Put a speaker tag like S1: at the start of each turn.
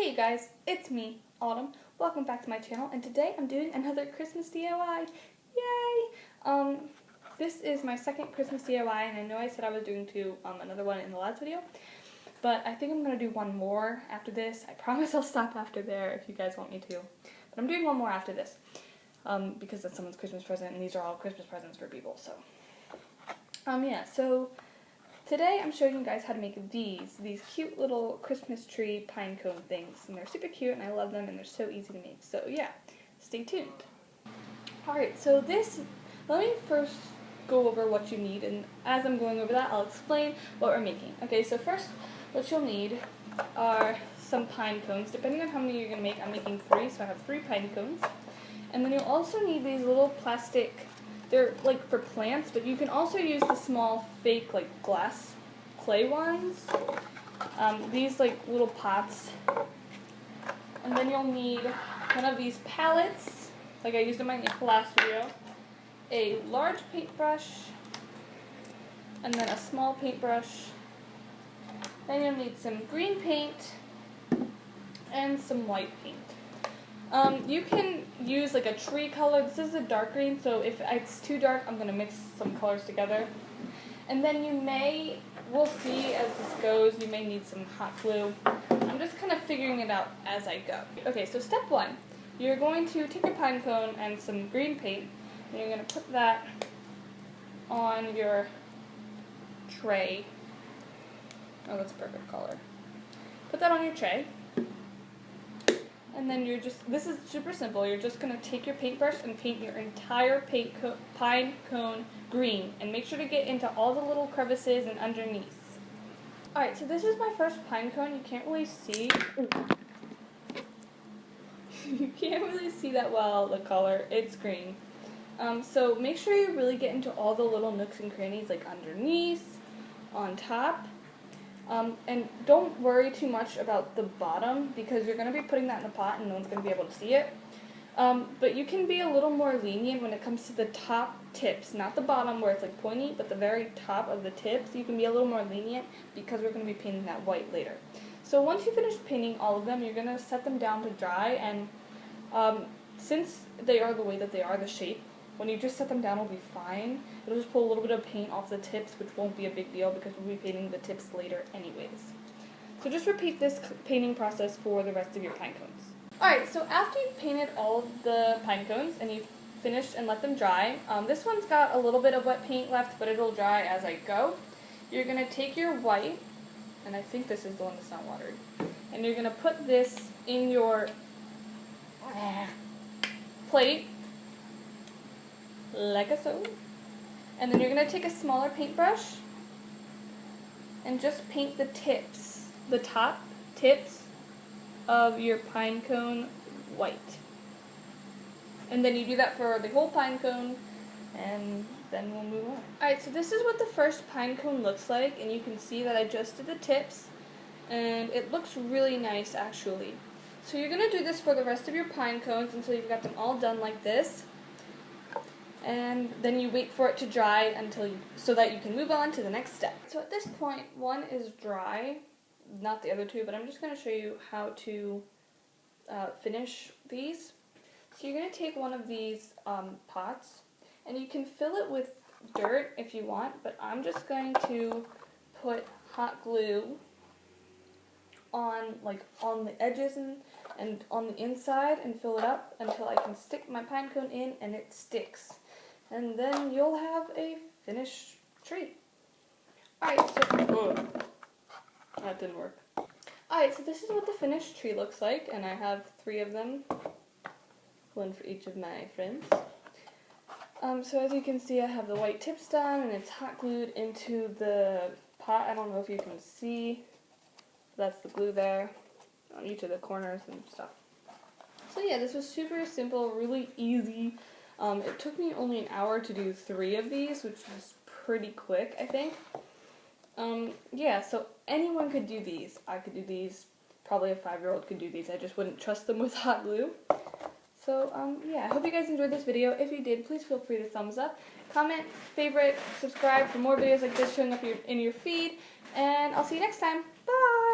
S1: Hey guys, it's me, Autumn. Welcome back to my channel, and today I'm doing another Christmas DIY. Yay! This is my second Christmas DIY, and I know I said I was doing another one in the last video, but I think I'm going to do one more after this. I promise I'll stop after there if you guys want me to. But I'm doing one more after this, because that's someone's Christmas present, and these are all Christmas presents for people, so. So today I'm showing you guys how to make these cute little Christmas tree pine cone things, and they're super cute and I love them and they're so easy to make. So yeah, stay tuned. Alright, so let me first go over what you need, and as I'm going over that I'll explain what we're making. Okay, so first what you'll need are some pine cones. Depending on how many you're going to make, I'm making 3, so I have 3 pine cones. And then you'll also need these little plastic, they're like for plants, but you can also use the small fake like glass clay ones. These like little pots. And then you'll need one of these palettes, like I used in my last video, a large paintbrush, and then a small paintbrush. Then you'll need some green paint and some white paint. You can use like a tree color. This is a dark green, so if it's too dark, I'm going to mix some colors together. And then we'll see as this goes, you may need some hot glue. I'm just kind of figuring it out as I go. Okay, so step 1, you're going to take a pine cone and some green paint, and you're going to put that on your tray. Oh, that's a perfect color. Put that on your tray. And then this is super simple, you're just going to take your paintbrush and paint your entire pine cone green. And make sure to get into all the little crevices and underneath. Alright, so this is my first pine cone. You can't really see. You can't really see that well, the color. It's green. So make sure you really get into all the little nooks and crannies, like underneath, on top. And don't worry too much about the bottom, because you're going to be putting that in the pot and no one's going to be able to see it. But you can be a little more lenient when it comes to the top tips, not the bottom where it's like pointy, but the very top of the tips. You can be a little more lenient because we're going to be painting that white later. So once you finish painting all of them, you're going to set them down to dry, and since they are the way that they are, the shape, when you just set them down, it'll be fine. It'll just pull a little bit of paint off the tips, which won't be a big deal because we'll be painting the tips later anyways. So just repeat this painting process for the rest of your pine cones. Alright, so after you've painted all of the pine cones and you've finished and let them dry, this one's got a little bit of wet paint left, but it'll dry as I go. You're going to take your white, and I think this is the one that's not watered, and you're going to put this in your plate, like so. And then you're going to take a smaller paintbrush and just paint the tips, the top tips of your pine cone white. And then you do that for the whole pine cone, and then we'll move on. Alright, so this is what the first pine cone looks like, and you can see that I just did the tips, and it looks really nice actually. So you're going to do this for the rest of your pine cones until you've got them all done like this. And then you wait for it to dry so that you can move on to the next step. So at this point, one is dry, not the other two, but I'm just going to show you how to finish these. So you're going to take one of these pots, and you can fill it with dirt if you want, but I'm just going to put hot glue on the edges and on the inside and fill it up until I can stick my pine cone in and it sticks. And then you'll have a finished tree. Alright, so that didn't work. Alright, so this is what the finished tree looks like, and I have 3 of them, one for each of my friends. So as you can see, I have the white tips done, and it's hot glued into the pot. I don't know if you can see. That's the glue there on each of the corners and stuff. So yeah, this was super simple, really easy. It took me only an hour to do 3 of these, which is pretty quick, I think. Yeah, so anyone could do these. I could do these. Probably a 5-year-old could do these. I just wouldn't trust them with hot glue. So, yeah, I hope you guys enjoyed this video. If you did, please feel free to thumbs up, comment, favorite, subscribe for more videos like this showing up in your feed, and I'll see you next time. Bye!